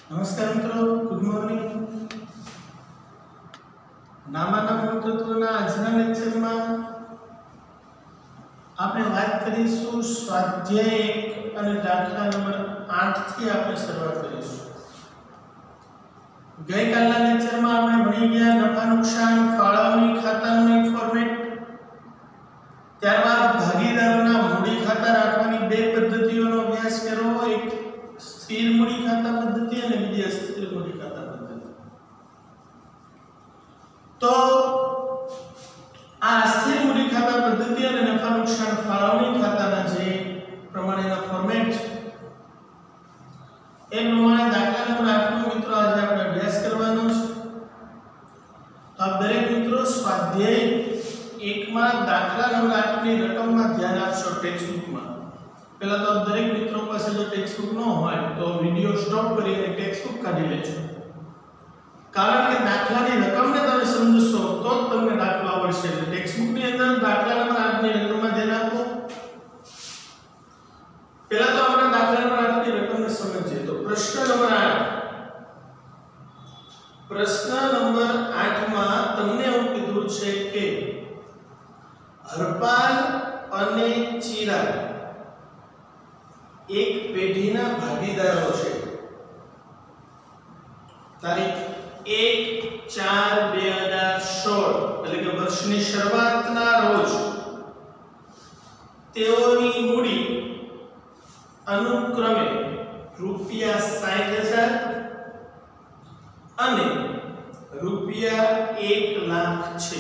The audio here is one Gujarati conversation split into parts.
નમસ્કાર મિત્રો, ગુડ મોર્નિંગ. નામાના મૂળતત્વના આજના લેક્ચરમાં આપણે વાત કરીશું સ્વાધ્યાય 1 અને દાખલા નંબર 8 થી આપણે શરૂઆત કરીશું. ગઈકાલના લેક્ચરમાં આપણે ભણી ગયા નફા નુકસાન ફાળવણી ખાતાનું એક ફોર્મેટ, ત્યારબાદ ભાગીદારોના મૂડી ખાતા રાખવાની બે પદ્ધતિઓનો અભ્યાસ કર્યો, એક સ્થિર મૂડી ખાતા પદ્ધતિ અને બીજી અસ્થિર મૂડી ખાતા પદ્ધતિ. તો આ સ્થિર મૂડી ખાતા પદ્ધતિ અને નફા નુકસાન ફાળવણી ખાતાના જે પ્રમાણેના ફોર્મેટ છે એ પ્રમાણે દાખલા નંબર 8 નો મિત્રો આજે આપણે અભ્યાસ કરવાનો છે. તો આપ દરેક મિત્રો સ્વાધ્યાય 1 માં દાખલા નંબર 8 ની રકમમાં ધ્યાન આપશો. ટેક્સ્ટ બુકમાં પહેલા તો દરેક મિત્રો પાસે જો ટેક્સ્ટ બુક ન હોય તો વિડિયો સ્ટોપ કરીને ટેક્સ્ટ બુક કાઢી લેજો, કારણ કે દાખલાની રકમને તમે સમજશો તો જ તમને દાખલો આવડશે. એટલે ટેક્સ્ટ બુક ની અંદર દાખલા નંબર 8 ની રકમમાં ધ્યાન આપો. પહેલા તો આપણે દાખલા નંબર 8 ની રકમને સમજીએ. તો પ્રશ્ન નંબર 8 માં તમને એવું કીધું છે કે હરપાલ અને ચિરાગ એક પેઢીના ભાગીદારો છે. તારીખ 1/4/2016 એટલે કે વર્ષની શરૂઆતના રોજ તેઓની મૂડી અનુક્રમે ₹60,000 અને ₹1,00,000 છે.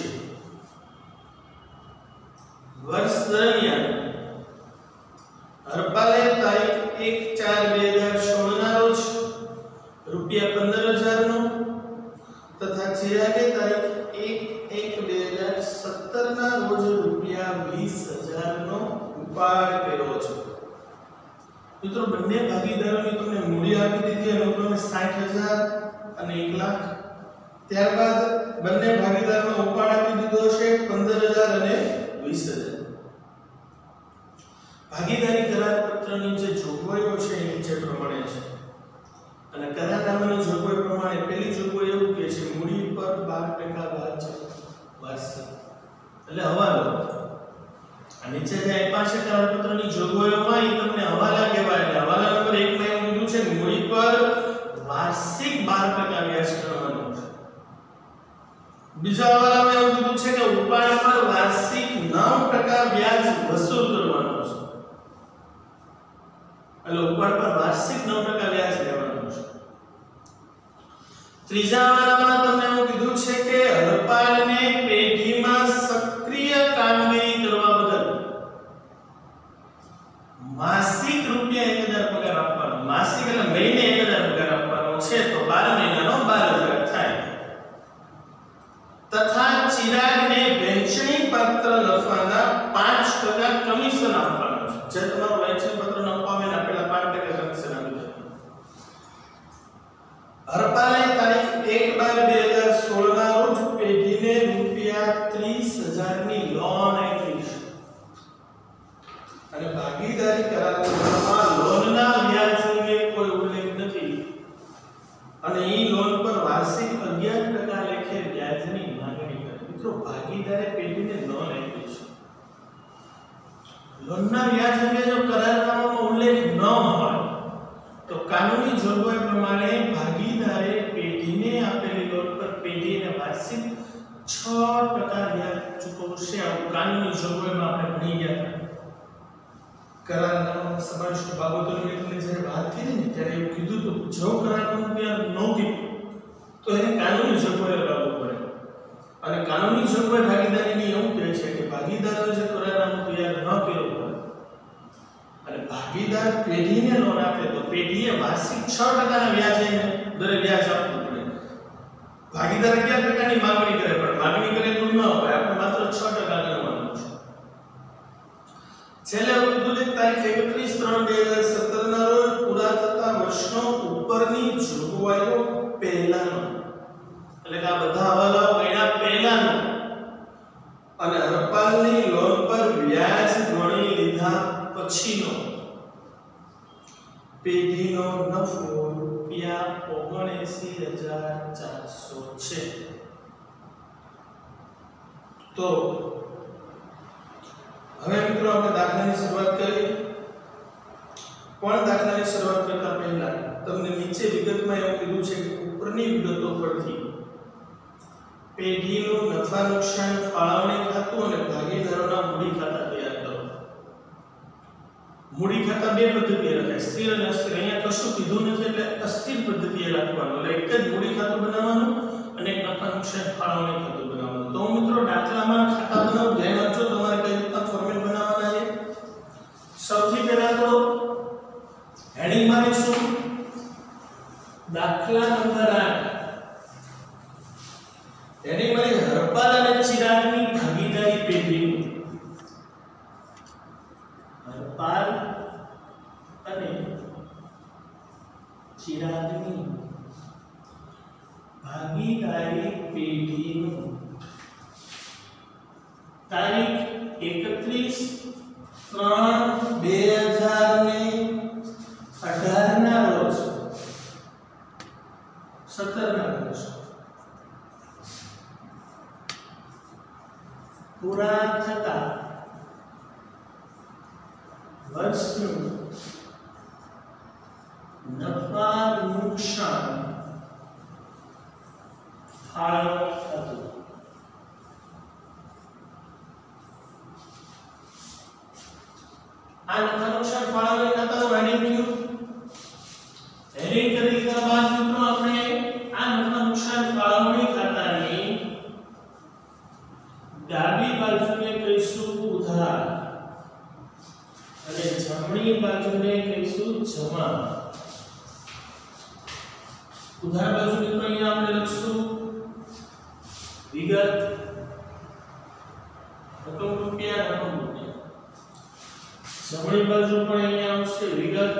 વર્ષ દરમિયાન હરપાલે તારીખ 1/4/2016 ના રોજ ₹15,000 નો તથા ચિરાગે તારીખ 1/1/2017 ના રોજ ₹20,000 નો ઉપાડ કર્યો છે. મિત્રો બંને ભાગીદારોની તમને મૂડી આપી દીધી અનુક્રમે 60,000 અને 1,00,000. ત્યારબાદ બંને ભાગીદારોનો ઉપાડ આપી દીધો છે 15,000 અને 20,000. ભાગીદારી કરાર પત્રની જે જોગવાઈઓ છે એ નીચે પ્રમાણે છે. અને કરારનામાની જોગવાઈ પ્રમાણે પહેલી જોગવાઈ એવું કહે છે મૂડી પર 12% વાર્ષિક એટલે હવાલો. આ નીચે જે આપ્યા છે કરાર પત્રની જોગવાઈઓમાં એ તમને હવાલા કહેવાય. એટલે હવાલા નંબર 1 માં એવું કીધું છે કે મૂડી પર વાર્ષિક 12% વ્યાજ કરવાનું છે. બીજા હવાલામાં એવું કીધું છે કે ઉપાડ પર વાર્ષિક 9% વ્યાજ વસૂલ કરવાનું છે. એટલે ઉપાડ પર વાર્ષિક 9% વ્યાજ લેવાનું છે. ત્રીજા હવાલામાં તમને એવું કીધું છે કે હરપાલને પેઢીમાં સક્રિય કામગીરી કરવા બદલ માસિક ₹1,000 પગાર આપવાનો. માસિક એટલે મહિને 1,000 પગાર આપવાનો છે, તો 12 મહિનાનો 12,000 થાય. તથા ચિરાગને વહેંચણી પાત્ર નફાના 5% કમિશન આપવાનું છે. જે તમારો વહેંચણી પાત્ર નફો આવે ને પેલા 5% કમિશન આપી દે. હરપાલે તારીખ 1/12/2016 ના રોજ પેઢીને ₹30,000 ની લોન આપી છે. અને ભાગીદારી કરારમાં લોનના વ્યાજ અંગે કોઈ ઉલ્લેખ નથી. અને એ લોન પર વાર્ષિક 11% લેખે વ્યાજની માંગણી કરી. મિત્રો ભાગીદારે પેઢીને લોન આપી છે. લોનના વ્યાજ અંગે જો કરારનામામાં ઉલ્લેખ ન હોય તો કાનૂની જોગવાઈ પ્રમાણે ભાગીદારે પેઢીને આપેલી લોન પર પેઢીને વાર્ષિક 6% વ્યાજ ચૂકવશે. આવું કાનૂની જોગવાઈમાં આપણે ભણી ગયા હતા. કરારનામામાં સમાવિષ્ટ બાબતોની મેં જ્યારે વાત કરી ને ત્યારે એવું કીધું હતું જો કરારનામું ત્યાં નહોતી તો એને કાનૂની જોગવાઈઓ લાગુ પડે. અને કાનૂની જોગવાઈ ભાગીદારીની એવું કહે છે કે ભાગીદારોએ જે કરારનામું તૈયાર ન કર્યું હોય અને ભાગીદાર પેઢીને લોન આપે તો પેઢીએ વાર્ષિક 6% ના વ્યાજે દરે વ્યાજ આપવું પડે. ભાગીદાર 11% ની માંગણી કરે પણ માંગણી કરે એટલું ન હોય, આપણે માત્ર 6% લેવાનું છે. છેલ્લે કીધું છે તારીખ 31/3/2017 ના રોજ પૂરા થતા વર્ષનો ઉપરની જોગવાઈઓ પહેલાનો એટલે કે આ બધા હવાલાઓ ગણ્યા પહેલાનો અને હરપાલની લોન પર વ્યાજ ગણી લીધા પછીનો પેઢીનો નફો ₹79,400 છે। તો હવે મિત્રો આપણે દાખલાની શરૂઆત કરીએ। પણ દાખલાની શરૂઆત કરતા પહેલા તમને નીચે વિગતમાં એવું કીધું છે કે ઉપરની વિગતો પરથી પેઢીનું નફા નુકસાન ફાળવણી ખાતું અને ભાગીદારોના મૂડી ખાતા તૈયાર કરો। મૂડી ખાતા બે પદ્ધતિએ લખાય, સ્થિર અને અસ્થિર। અહીંયા કશું કીધું નથી એટલે અસ્થિર પદ્ધતિએ લખવાનું, એટલે એક જ મૂડી ખાતું બનાવવાનું અને એક નફા નુકસાન ફાળવણી ખાતું બનાવવાનું। તો મિત્રો દાખલામાં ખાતા બનાવો, ધ્યાન રાખજો તમારે કઈ રીતના ફોર્મેટ બનાવવાના છે। સૌથી પહેલા તો હેડિંગ મારીશું દાખલા નંબર 8। હેડિંગ મારી હરપાલ અને ચિરાગની ભાગીદારી પેઢીનું। હરપાલ અને ચિરાગની ભાગીદારી પેઢીનું તારીખ 31/3/2018 ના રોજ 17 ના રોજ પૂરા થતા વર્ષનું નફા નુકસાન ફાળવણી ખાતું। આ નફા નુકસાન ફાળવણી ખાતાનું હેડિંગ કયું? હેડિંગ કરી દીધા બાદ મિત્રો આપણે આ નફા નુકસાન ફાળવણી ખાતાની ડાબી બાજુને કહીશું ઉધાર અને જમણી બાજુને કહીશું જમા। ઉધાર બાજુ મિત્રો અહીંયા આપણે લખશું વિગત, રકમ રૂપિયા, રકમ રૂપિયા। જમણી બાજુ પણ અહીંયા આવશે વિગત,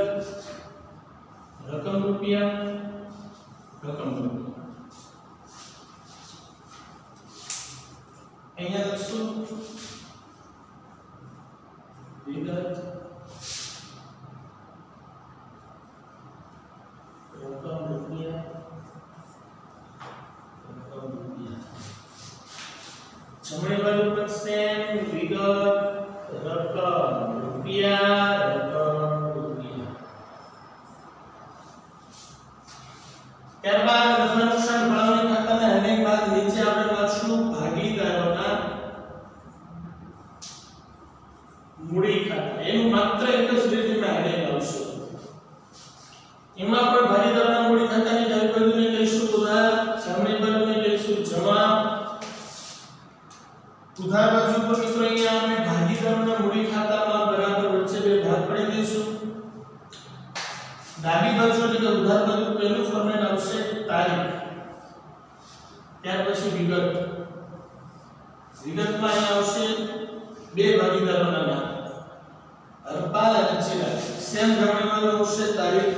રકમ રૂપિયા, રકમ રૂપિયા। અહીંયા લખશું વિગત, રકમ રૂપિયા, રકમ રૂપિયા। જમણી બાજુ પર સેમ વિગત, રકમ રૂપિયા, રકમ રૂપિયા। ત્યારબાદ નફા નુકસાન ફાળવણી ખાતાના હેડિંગ બાદ નીચે આપણે લખશું ભાગીદારોના મૂડી ખાતા। એનું માત્ર એક જ રીતમાં હેડિંગ આવશે। એમાં પણ ભાગીદારોના મૂડી ખાતાની ડાબી બાજુને કહીશું ઉધાર, જમણી બાજુને કહીશું જમા। ઉધાર બાજુ પર મિત્રો અહીંયા આપણે ભાગીદારોના મૂડી ખાતામાં બરાબર વચ્ચે બે ભાગ પાડી દઈશું। ડાબી બાજુ એટલે કે ઉધાર બાજુ પહેલું ફોર્મેટ આવશે તારીખ, ત્યાર પછી વિગત। વિગતમાં અહીંયા આવશે બે ભાગીદારોના નામ, હરપાલ અને ચિરાગ। સેમ જમણી બાજુ આવશે તારીખ,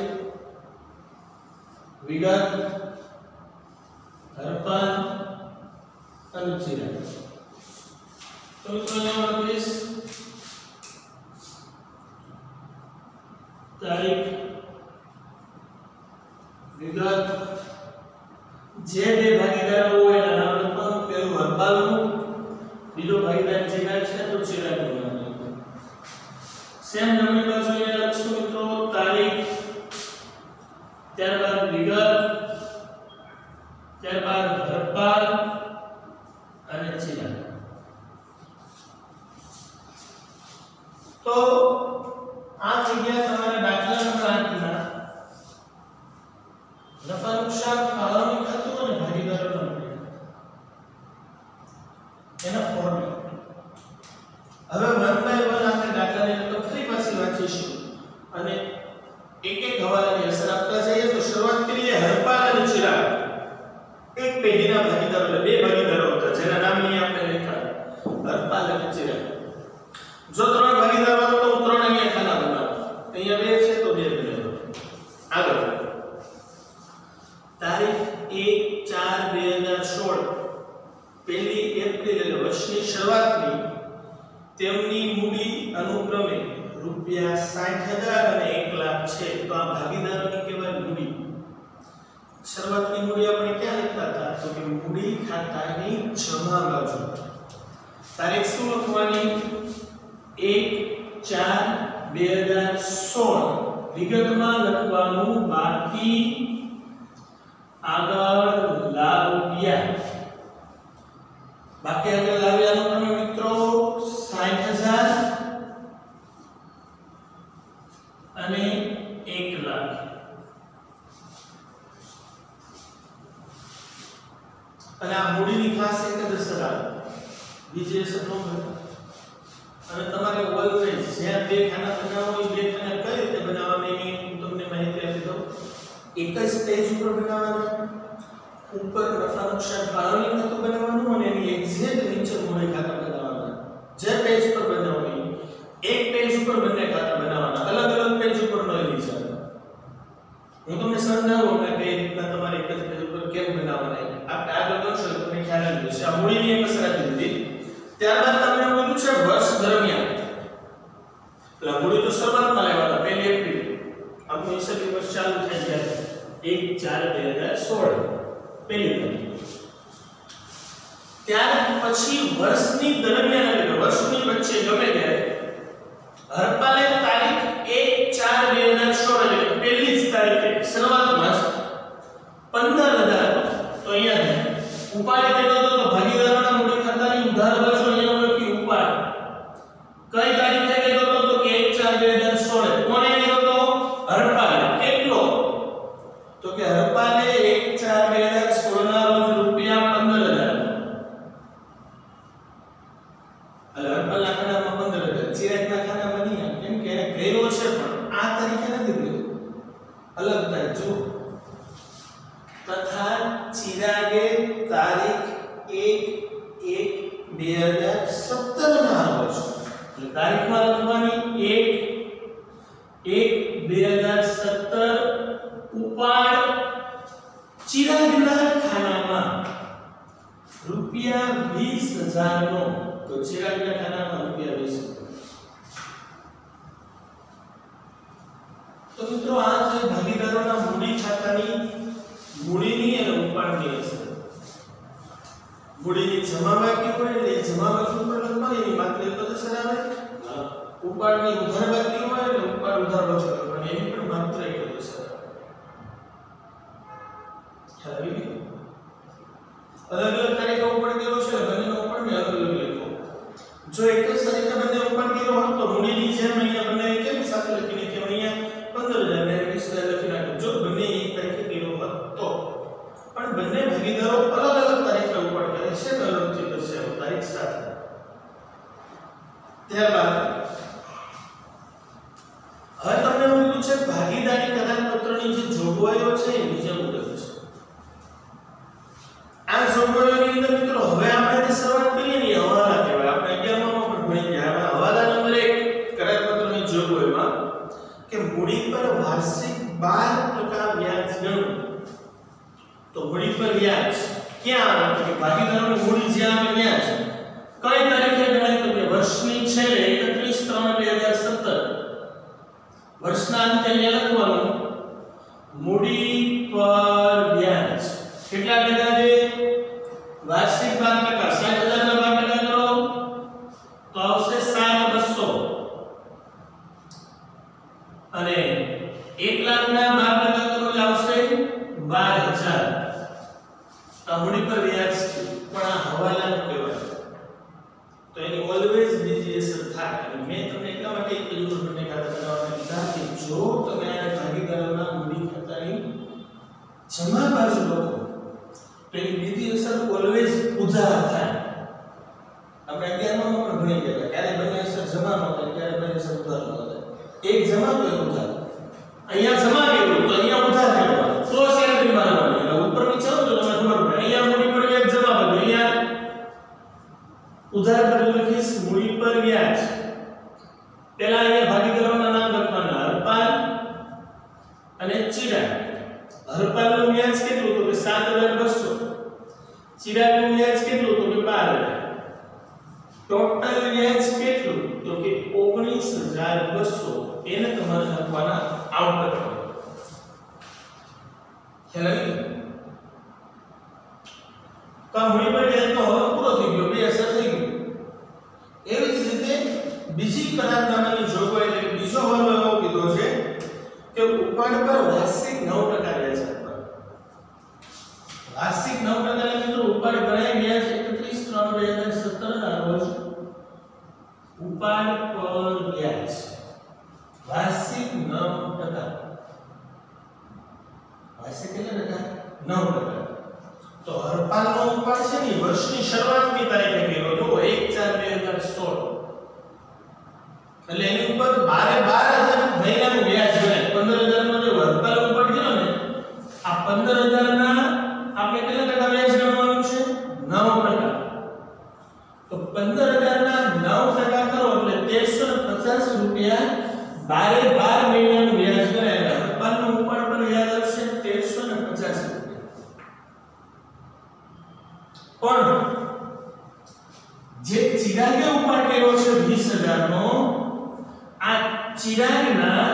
વિગત, હરપાલ અને ચિરાગ। તો અહીંયા લખીશ તારીખ, વિગત, જે બે ભાગીદારો હોય એના નામ લખવાનું। પહેલું હરપાલનું, બીજો ભાગીદાર ચિરાગ છે તો ચિરાગનું નામ લખવાનું। સેમ જમણી બાજુ અહીંયા લખશું મિત્રો તારીખ, ત્યારબાદ વિગત, ત્યારબાદ હરપાલ અને ચિરાગ। તો આ જગ્યા તમારા દાખલા નંબર 8 ના નફા નુકસાન ફાળવણી ખાતું અને ભાગીદારોના મૂડી એના ફોર્મેટ। હવે 1 બાય 1 આપણે દાખલાની રકમ ફરી પાછી વાંચીશું અને એક એક હવાલાની અસર આપતા જઈએ। તો શરૂઆત કરીએ હરપાલ અને ચિરાગ, એક પેઢીના ભાગીદારો, એટલે બે ભાગીદારો હતા જેના નામ અહીં આપણે લખ્યા હરપાલ અને ચિરાગ। જો ત્રણ ભાગીદારો હોય તો ત્રણ અહીંયા ખાના બનાવો, અહીંયા બે છે તો બે બનાવો। આગળ તારીખ 1/4/2016 પહેલી એપ્રિલ એટલે વર્ષની શરૂઆતની તેમની મૂડી અનુક્રમે ₹60,000 અને 1 લાખ છે। તો આ ભાગીદારોની કહેવાય મૂડી। શરૂઆતની મૂડી આપણે ક્યાં લખતા હતા તો કે મૂડી ખાતાની જમા બાજુ તારીખ શું લખવાની 1/4/2016 વિગતમાં લખવાનું બાકી આગળ લાવ્યા બાકી આગળ લાવ્યાનો તમે મિત્રો 60,000 અને 1 લાખ અને આ મૂડીની ખાસ એક જ અસર આવે બીજી અસર ન હોય અને તમારે ઓલવેઝ જ્યાં બે ખાના બનાવો હોય બે ખાના કઈ રીતે બનાવવાની એની હું તમને માહિતી આપી દઉં એક જ પેજ ઉપર બનાવવાના ઉપર નફા નુકસાન ફાળવણી ખાતું બનાવવાનું અને એની એક્ઝેક્ટ નીચે મૂડી ખાતું બનાવવાના જે પેજ પર બનાવવાની એક પેજ ઉપર બંને ખાતા બનાવવાના અલગ અલગ પેજ ઉપર ન લઈ જવાના હું તમને સમજાવું કે કઈ રીતના તમારે એક જ પેજ ઉપર કેમ બનાવવાના આપણે આગળ જોશું તો તમને ખ્યાલ આવી જશે આ મૂડીની એક અસર આપી દીધી ત્યારબાદ તમને બોલું છે વર્ષ દરમિયાન એટલે મૂડી તો શરૂઆતમાં લેવા હતા 1 એપ્રિલ આપણું હિસાબી વર્ષ ચાલુ થાય ત્યારે 1/4/2016 પહેલી તારીખ ત્યાર પછી વર્ષની દરમિયાન એટલે વર્ષની વચ્ચે ગમે ત્યારે હરપાલે તારીખ 1/4/2016 એટલે પહેલી જ તારીખે શરૂઆતમાં 15,000 તો અહીંયા ઉપાડ કેટલો હતો તો ભાગીદારોના મૂડી ખાતાની ઉધાર બાજુ અહીંયા લખી ઉપાડ કઈ તારીખે કેટલો હતો તો કે 1/4/2016 કોને કેટલો હતો હરપાલે કેટલો તો કે હરપાલે 1/4/2016 ના રોજ રૂપિયા 15,000 એટલે હરપાલના ખાતામાં 15,000 ચિરાગના ખાતામાં નહીં કેમ કે એને કર્યો છે પણ આ તારીખે નથી કર્યો અલગ તારીખ જો તથા ચિરાગે તારીખ 1/1/2017 ના રોજ એટલે તારીખમાં લખવાની 1/1/2017 ઉપાડ ચિરાગના ખાનામાં રૂપિયા 20,000 નો તો ચિરાગના ખાનામાં રૂપિયા 20,000 તો મિત્રો આ છે ભાગીદારોના મૂડી ખાતાની મૂડીની અને ઉપાડની અસર મૂડીની જમા બાકી હોય એટલે જમા બાજુ ઉપર લખવાની એની માત્ર એક જ અસર આવે ઉપાડની ઉધાર બાકી હોય એટલે ઉપાડ ઉધાર બાજુ લખવાની એની પણ માત્ર એક જ અસર આવે ખ્યાલ આવી ગયો અલગ અલગ તારીખે ઉપાડ કર્યો છે બંનેનો ઉપાડને અલગ અલગ લખો જો એક જ તારીખે બંને ઉપાડ કર્યો હોત તો મૂડીની જેમ અહીંયા બંને કેમ સાથે લખીને કે અહીંયા 15,000 ને 20,000 લખી નાખો જો બંને એક તારીખે કર્યો હોત તો પણ બંને ભાગીદારો અલગ અલગ તારીખે ઉપાડ કરે છે અલગથી કરશે તારીખ સાથે ત્યારબાદ હવે તમને એવું કીધું છે ભાગીદારી કરારપત્રની જે જોગવાઈઓ છે એ નીચે મુજબ છે આ જોગવાઈઓની અંદર મિત્રો હવે આપણે જે શરૂઆત કરીએ ને હવાલા કહેવાય આપણે 11માં પણ ભણી ગયા હવે હવાલા નંબર 1 કરારપત્રની જોગવાઈમાં કે મૂડી પર વાર્ષિક 12% વ્યાજ ગણવું તો મૂડી પર વ્યાજ ક્યાં આવે કે ભાગીદારોની મૂડી જ્યાં આવે ત્યાં છે કઈ તારીખે ગણાય તો કે વર્ષની છેલ્લે 31/3/2017 વર્ષના અંતે અહીંયા લખવાનું મૂડી પર વ્યાજ કેટલા ટકા છે વાર્ષિક 12% 60,000 ના 12% કરો તો આવશે 7,200 અને 1 લાખ ના 12% કરો એટલે આવશે 12,000 આ મૂડી પર વ્યાજ છે પણ આ હવાલાનું કહેવાય તો એની ઓલવેઝ બીજી અસર થાય અને મેં તમને એટલા માટે એક પેલું બંને ખાતા બનાવવાનું કીધા કે જો તમે આ ભાગીદારોના મૂડી ખાતાની જમા બાજુ લખો તો એની બીજી અસર ઓલવેઝ ઉધાર થાય આપણે 11માં પણ ભણી ગયા ક્યારે બંને અસર જમા ન થાય ક્યારે બંને અસર ઉધાર ન થાય એક જમા તો એક ઉધાર અહીંયા જમા કર્યું તો અહીંયા ઉધાર કરવાનો તો સેલરી મારવાની એટલે ઉપર નીચે આવો તો તમને ખબર પડે અહીંયા મૂડી પર વ્યાજ જમા બાજુ અહીંયા ઉધાર બાજુ લખીશ મૂડી પર વ્યાજ પહેલા અહીંયા ભાગીદારોના નામ લખવાના હરપાલ અને ચિરાગ હરપાલનું વ્યાજ કેટલું તો કે 7,200 ચિરાગનું વ્યાજ કેટલું તો કે 12,000 ટોટલ વ્યાજ કેટલું તો કે 19,200 એને તમારે લખવાના આઉટ કરવાના ખ્યાલ આવી તો આ મૂડી પર વ્યાજનો હલ પૂરો થઈ ગયો, બે અસર થઈ ગઈ. એવી જ રીતે બીજી કરારનામાની જોગવાઈ એટલે બીજો હલ એવો કીધો છે કે ઉપાડ પર વાર્ષિક 9% વ્યાજ આપવાનું. વાર્ષિક 9% એટલે મિત્રો ઉપાડ ગણાય વ્યાજ 31/3/2017 ના રોજ ઉપાડ પર વ્યાજ વાર્ષિક 9%. વાર્ષિક કેટલા ટકા? 9%. તો હરપાલનો ઉપાડ છે ને વર્ષની શરૂઆતની તારીખે કર્યો જો 1/4/2016 એટલે એની ઉપર 12,000 મહિનાનું વ્યાજ ગણાય. 15,000 નો જે હરપાલ ઉપાડ કર્યો ને આ 15,000 ના આપણે કેટલા ટકા વ્યાજ ગણવાનું છે? 9%. તો 15,000 ના 9% કરો એટલે 1350 રૂપિયા 12 મહિનાનું વ્યાજ ગણાય. હરપાલનો ઉપાડ પર વ્યાજ આવશે 1350 રૂપિયા. પણ જે ચિરાગે ઉપાડ કર્યો છે 20,000 નો આ ચિરાગના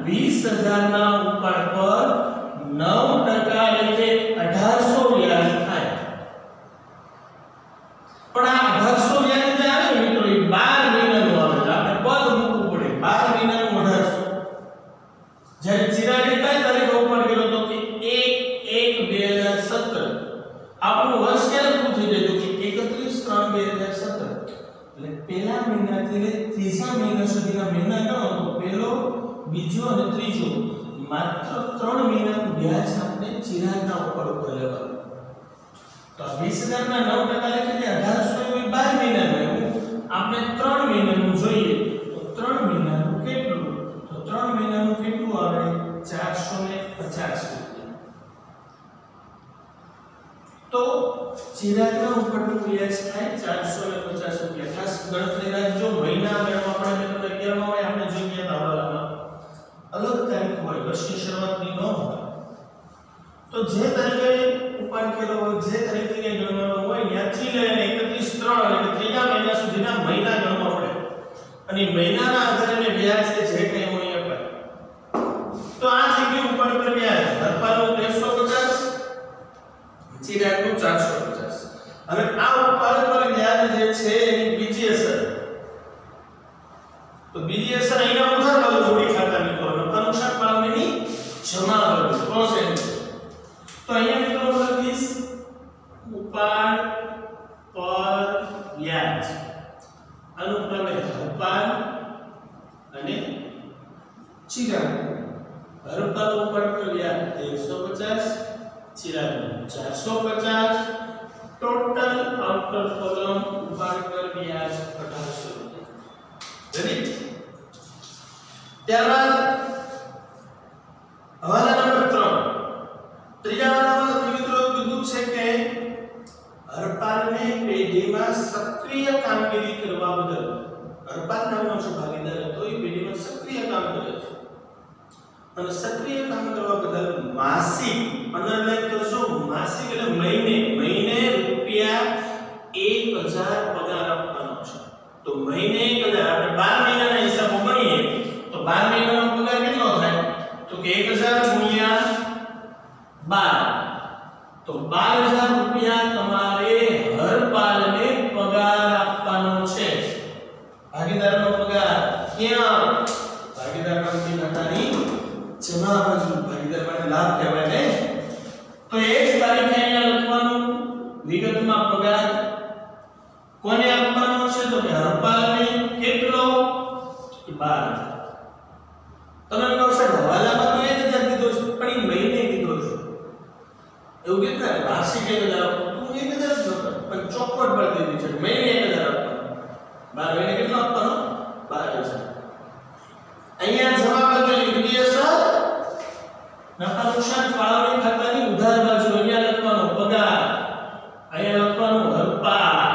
20,000 ના ઉપાડ પર 9% એટલે 1800 વ્યાજ થાય. પણ આ 1800 વ્યાજ જે આવે ને મિત્રો એ 12 મહિનાનું આવે છે. આપણે પદ મૂકવું પડે 12 મહિનાનું 1800. જ્યારે ચિરાગે કઈ તારીખે ઉપાડ કર્યો તો કે 1/1/2017 આપણું વર્ષ ક્યારે પૂરું થઈ જાય તો કે 31/3/2017 એટલે પહેલા મહિનાથી લઈ ત્રીજા મહિના સુધીના મહિના ગણો તો પહેલો, બીજો અને ત્રીજો માત્ર 3 મહિનાનું વ્યાજ આપણે ચિરાગના ઉપર લેવાનું. તો 20,000 ના 9% એટલે 1800 એ 12 મહિનાનું આવ્યું. આપણે 3 મહિનાનું જોઈએ તો 3 મહિનાનું કેટલું? તો 3 મહિનાનું કેટલું આવે? 450 રૂપિયા. તો ચિરાગના ઉપરનું વ્યાજ થાય 450 રૂપિયા. ખાસ ગણતરી રાખજો. મહિના મેળવવા આપણે મિત્રો 11 માં હોય આપણે જોઈએ તો હવાલામાં અલગ તારીખ હોય, વર્ષની શરૂઆતની ન હોય. તો જે તારીખે ઉપાડ કર્યો હોય, જે તારીખે ગણવાનો હોય ત્યાંથી લઈને 31/3 એટલે ત્રીજા મહિના સુધીના મહિના ગણવા પડે અને મહિનાના આધારે વ્યાજ જે કંઈ હોય એ અપાય. તો આ થઈ ગયું ઉપાડ પર વ્યાજ. હરપાલનું 1350, ચિરાગનું 450. હવે આ ઉપાડ પર વ્યાજ જે છે એની બીજી અસર. તો બીજી અસર અહીંયા ઉધાર બાજુ મૂડી ખાતાની તો નફા નુકસાન ફાળવણીની જમા બાજુ પ્રોસેસ. તો અહીંયા મિત્રો લખીશ ઉપાડ પર વ્યાજ અનુક્રમે હરપાલ અને ચિરાગ. હરપાલ ઉપાડ પર વ્યાજ 150, ચિરાગ 450, ટોટલ આઉટર કોલમ ઉપાડ પર વ્યાજ 1800 રૂપિયા. રેડી? ત્યારબાદ હવાલા નંબર 3. ત્રીજા હવાલામાં મિત્રો કીધું છે કે હરપાલને પેઢીમાં સક્રિય કામગીરી કરવા બદલ હરપાલ નામનો જો ભાગીદાર હતો એ પેઢીમાં સક્રિય કામ કરે છે અને સક્રિય કામ કરવા બદલ માસિક અંડરલાઈન કરજો માસિક એટલે મહિને રૂપિયા 1000 પગાર આપવાનો છે. તો મહિને 1000 આપણે 12 મહિનાના હિસાબો ગણીએ તો 12 મહિનાનો પગાર કેટલો થાય તો કે 1000 ગુણ્યા 12 તો 12000 રૂપિયા તમારે હરપાલને પગાર આપવાનો છે. ભાગીદારનો પગાર ક્યાં? ભાગીદાર કંપની ખાતાની જમા બાજુ. ભાગીદાર માટે લાભ કહેવાય ને. તો 1 તારીખે અહીંયા લખવાનું વિગતમાં પગાર કોને આપવાનો છે તો કે હરપાલને. કેટલો? 12,000. તમે કહો સાહેબ હવાલામાં તો 1000 કીધો છે પણ એ મહિને કીધો છે એવું કેટલા વાર્ષિક 1000 આપો તું 1000 જ નતો પણ ચોખવટ પર દીધી છે મહિને 1000 આપવાનો. 12 મહિને કેટલો આપવાનો? 12,000. અહીંયા જવાબ આપેલી બીજી અસર નફા નુકસાન ફાળવણી ખાતાની ઉધાર બાજુ અહીંયા લખવાનો પગાર, અહીંયા લખવાનું હરપાલ.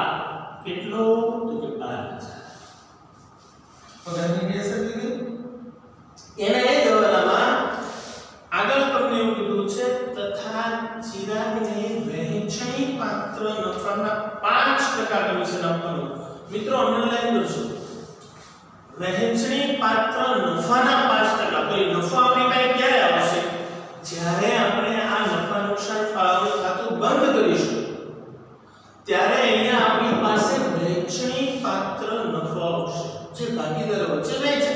કેટલો? તો કે 12,000. પગારની અસર કીધી. એના એ જવાબમાં આગળ તમને એવું કીધું છે તથા ચિરાગને વહેંચણી પાત્ર નફાના 5% કમિશન આપવાનું. મિત્રો અંડરલાઈન કરજો. વહેંચણી પાત્ર નફાના 5%. તો એ નફા આપણી પાસે ક્યારે આવશે? જ્યારે આપણે આ નફા નુકસાન ફાળવણી ખાતું બંધ કરીશું. વહેંચણી પાત્ર નફો આવશે જે ભાગીદારો વચ્ચે વહેંચે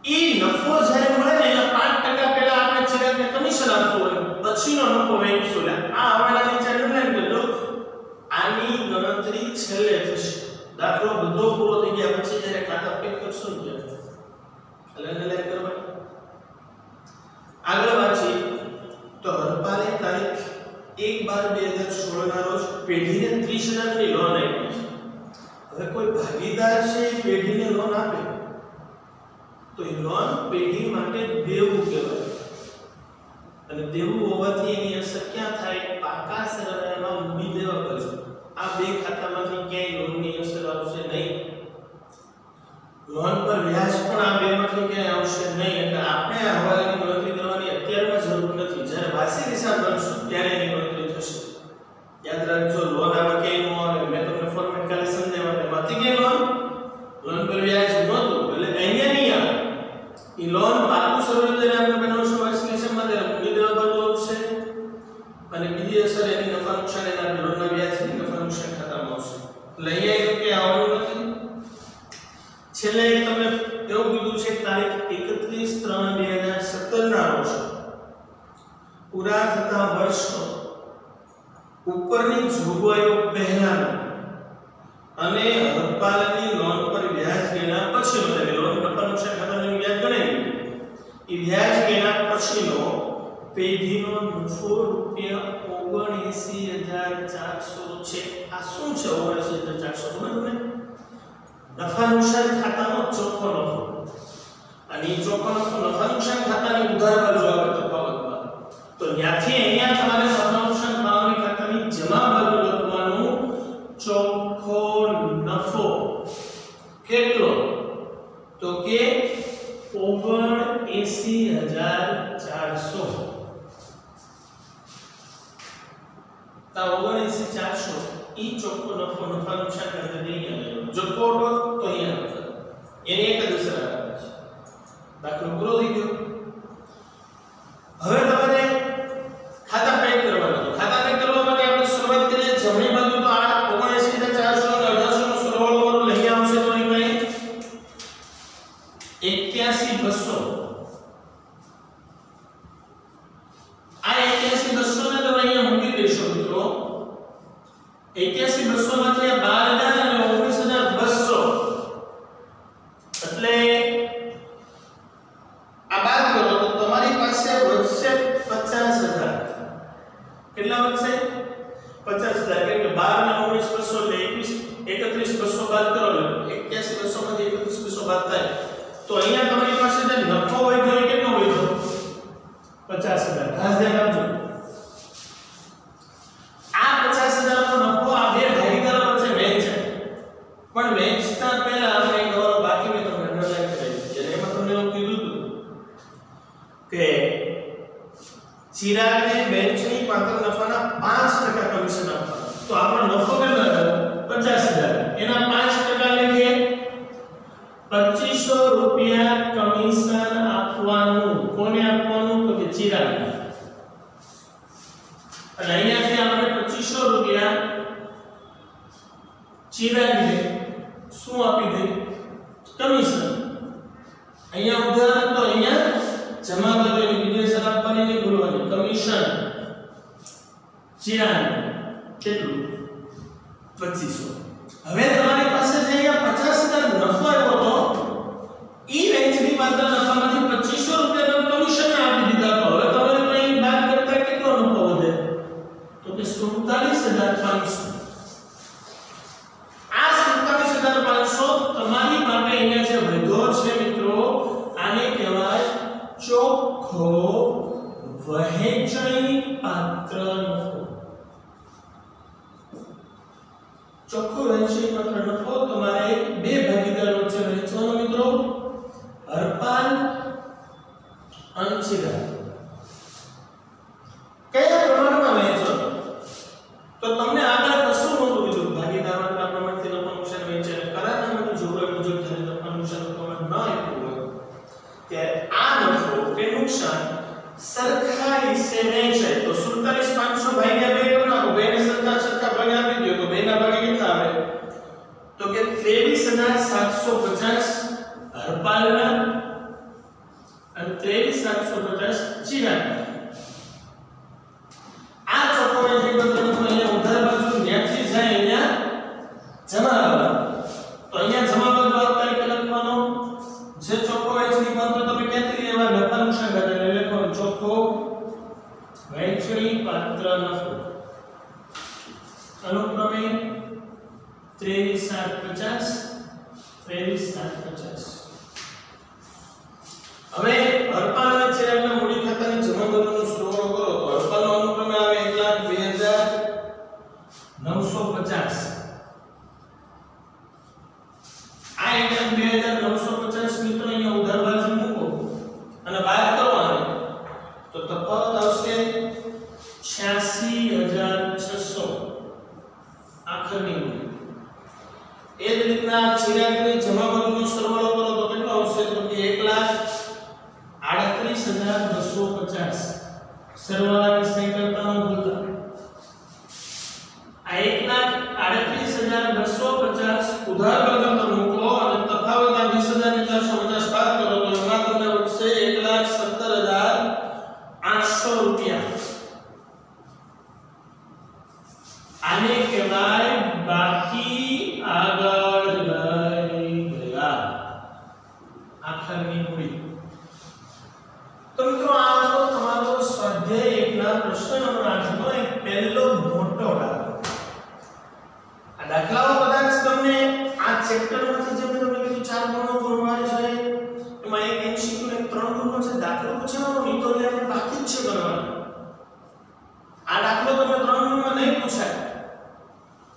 એ નફો જ્યારે મળે ને એના 5% પહેલા આપણે ચિરાગને કમિશન આપવું હોય પછીનો નફો વહેંચશું આ હવાલાની ચેનલ એમ કહેતો આની ગણતરી છેલ્લે થશે દાખલો બધો પૂરો થઈ ગયા પછી જ્યારે ખાતા પેક કરશો ને ત્યારે એટલે લાઈક કરવા આગળ વાંચી તો હરપાલે તારીખ 1/12/2016 ના રોજ પેઢીને 30,000 ની લોન આપી છે હવે કોઈ ભાગીદાર છે પેઢીને લોન આપે તો એ લોન પેઢી માટે દેવું કહેવાય અને દેવું હોવાથી એની અસર ક્યાં થાય પાકા સરનામાં મૂડી દેવા કરજો આ બે ખાતામાંથી ક્યાંય લોનની અસર આવશે નહીં લોન પર વ્યાજ પણ આ બેમાંથી ક્યાંય આવશે નહીં એટલે આપણે આ હવાલાની ગણતરી કરવાની અત્યારમાં જરૂર નથી જ્યારે વાર્ષિક હિસાબ બનશે ત્યારે એની ગણતરી થશે યાદ રાખજો લોન આમાં ક્યાંય ન આવે મેં તમને ફોર્મેટ કાલે સમજાવ્યા એમાંથી ક્યાંય લોન પર વ્યાજ નહોતું એટલે અહીંયા નહીં આવે એ લોન પાકું શરૂ જ્યારે આપણે બનાવશું વાર્ષિક હિસાબમાં ત્યારે મૂડી દેવા ભરવું આવશે અને બીજી અસર એની નફા નુકસાન એના લોનના વ્યાજની નફા નુકસાન ખાતામાં આવશે એટલે અહીંયા કે આવવાનું નથી છેલ્લે તમને એવું કીધું છે તારીખ 31/3/2017 ના રોજ પૂરા થતા વર્ષનો ઉપરની જોગવાઈઓ પહેલાનો અને હરપાલની લોન પર વ્યાજ ગણ્યા પછીનો એટલે લોન નફા નુકસાન ખાતાનું વ્યાજ ગણાય એ વ્યાજ ગણ્યા પછીનો પેઢીનો નફો ₹79,400 છે આ શું છે 79,400 ખબર તમને નફા નુકસાન ખાતાનો ચોખ્ખો નફો અને એ ચોખ્ખો નફો નફા નુકસાન ખાતાની ઉધાર બાજુ આવે તફાવતમાં તો ત્યાંથી અહીંયા તમારે નફા નુકસાન ખાતાની જમા બાજુ લખવાનું ચોખ્ખો નફો કેટલો તો કે 79,400 તા 79,400 ઈ ચોખ્ખો નફો નફા નુકસાન ખાતે નહીં આવે જો ખોટો તો અહીંયા આવે એને એક જ અસર આવે છે દાખલો પૂરો થઈ ગયો હવે તમારે ખાતા પેક કરવાના તો ખાતા પેક કરવા માટે આપણે શરૂઆત કરીએ જમણી બાજુ તો આ 79,400 અને 1800 નો સરવાળો કરો લઈ આવશે તો અહીં કઈ 81,200 આ 81,200 ને તમે અહીંયા મૂકી દેશો મિત્રો 81,200 માંથી આ 12,000 અને 19,200 એટલે આ બાદ કરો તો તમારી પાસે વધશે 50,000 કેટલા વધશે 50,000 કેમ કે 12 ને 19,200 એટલે 31,200 બાદ કરો એટલે 81,200 માંથી 31,200 બાદ થાય તો અહીંયા તમારી પાસે જે નફો હોય તો કેટલો હોય તો 50,000 ખાસ ધ્યાન રાખજો આ 50,000 નો નફો આ બે ભાગીદારો વચ્ચે વહેંચાય પણ વહેંચતા પહેલા આપણે એક બાકી મેં તમને અંડરલાઈન કરાવી જેને એમાં તમને એવું કીધું હતું કે ચિરાગને વહેંચણી પાત્ર નફાના 5% કમિશન આપવાનું તો આપણો નફો કેટલો હતો 50,000 એના 5% લેખે 2500 રૂપિયા કમિશન આપવાનું કોને આપવાનું તો કે ચિરાગને અને અહીંયાથી આપણે 2500 રૂપિયા ચિરાગને શું આપી દે કમિશન અહીંયા ઉદાહરણ તો અહીંયા જમા બાજુની બીજી અસર આપવાની નહીં ભૂલવાની કમિશન ચિરાગને કેટલું 2500 હવે તમારી પાસે જે અહીંયા 50,000 નફો આવ્યો તો ઈ વહેંચણી પાત્ર નફામાંથી 2500 રૂપિયા તમે કમિશન આપી દીધા તો હવે તમારે અહીં બાદ કરતા કેટલો નફો વધે તો કે 47,500 આ 47,500 તમારી માટે અહીંયા જે વધ્યો છે મિત્રો આને કહેવાય ચોખ્ખો વહેંચણી પાત્ર નફો ચોખ્ખો વહેંચણી પાત્ર નફો તમારે બે ભાગીદારો વચ્ચે વહેંચવાનો મિત્રો હરપાલ અને ચિરાગ કયા પ્રમાણમાં વહેંચો તો તમને આગળ કશું નહોતું કીધું ભાગીદારોના પ્રમાણથી નફા નુકસાન વહેંચે કરારનામાની જોગવાઈ મુજબ જ્યારે નફા નુકસાન પ્રમાણ ન આપ્યું હોય ત્યારે આ નફો કે નુકસાન સરખા હિસ્સે વહેંચાય તો 47,500 ભાગ્યા 2 કરો બેને સરખા ભાગ આપી દો તો બેના ભાગે કેટલા આવે 2500 કે 23,750 હરપાલના અને 23,750 ચિરાગના. આ ચોપોમેટ્રી પત્રકનું અહીંયા ઉધાર બાજુ ન્યાથી જાય અહીંયા જમાવટ. તો અહીંયા જમાવટ ભાગ તરીકે લખવાનો જે ચોખ્ખો વહેંચણી પાત્ર તમે ક્યાંથી લેવા નફા નુકસાન ખાતે લખવાનું ચોખ્ખો વહેંચણી પાત્ર નફો અનુક્રમે 23,750 23,750. હવે હરપાલ અને ચિરાગના મૂડી ખાતાની જમાવટનો સરવાળો કરો તો હરપાલનો અનુક્રમે આવે 1,02,950. આ 1,02,950 મિત્રો અહીંયા ઉધાર બાજુ મૂકો અને બાદ કરો આને તો તફાવત આવશે 86,600 આખરની મૂડી. એ જ રીતના ચિરાગની જમાવટનો સરવાળો કરો તો કેટલો આવશે તો કે 1,38,250. સરવાળાની સહી કરતા ન ભૂલતા. આ 1,38,250 ઉધાર બાજુ પર મૂકો અને તફાવત આ 20,450 બાદ કરો તો એમાં તમને વધશે 1,17,800 રૂપિયા. આને કહેવાય બાકી આગળ લઈ ગયા આખરની મૂડી. તો મિત્રો આ તો તમારો સ્વાધ્યાય 1 ના પ્રશ્ન નંબર 8 નો એક પહેલો મોટો દાખલો. આ દાખલાઓ કદાચ તમને આ ચેપ્ટરમાંથી જે મેં તમને કીધું 4 ગુણનો ગુણવાળી છે એમાં એક MCQ ને 3 ગુણનો છે દાખલો પૂછવાનો નહીં તો આપણે બાકી જ છે કરવાનો. આ દાખલો તમને 3 ગુણમાં નહીં પૂછાય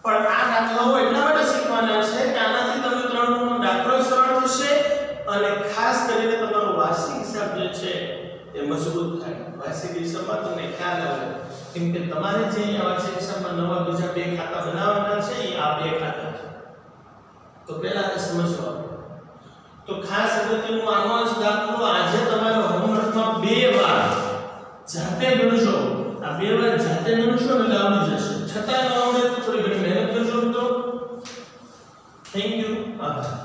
પણ આ દાખલાઓ એટલા માટે શીખવાના છે કે આનાથી તમને 3 ગુણનો દાખલો સરળ થશે અને ખાસ કરીને તમારો વાર્ષિક હિસાબ જે છે એ મજબૂત થાય. વાર્ષિક હિસાબમાં તમને ખ્યાલ આવે કેમ કે તમારે જે અહીંયા વાર્ષિક હિસાબમાં નવા બીજા 2 ખાતા બનાવવાના છે એ આ 2 ખાતા છે. તો પહેલા તે સમજવા. તો ખાસ અગત્યનું આનો જ દાખલો આજે તમારો હોમવર્કમાં 2 વાર જાતે ગણજો. આ 2 વાર જાતે ગણશો એટલે આવડી જશે. છતાં ન આવડે તો થોડી ઘણી મહેનત કરજો મિત્રો. Thank you. આભાર.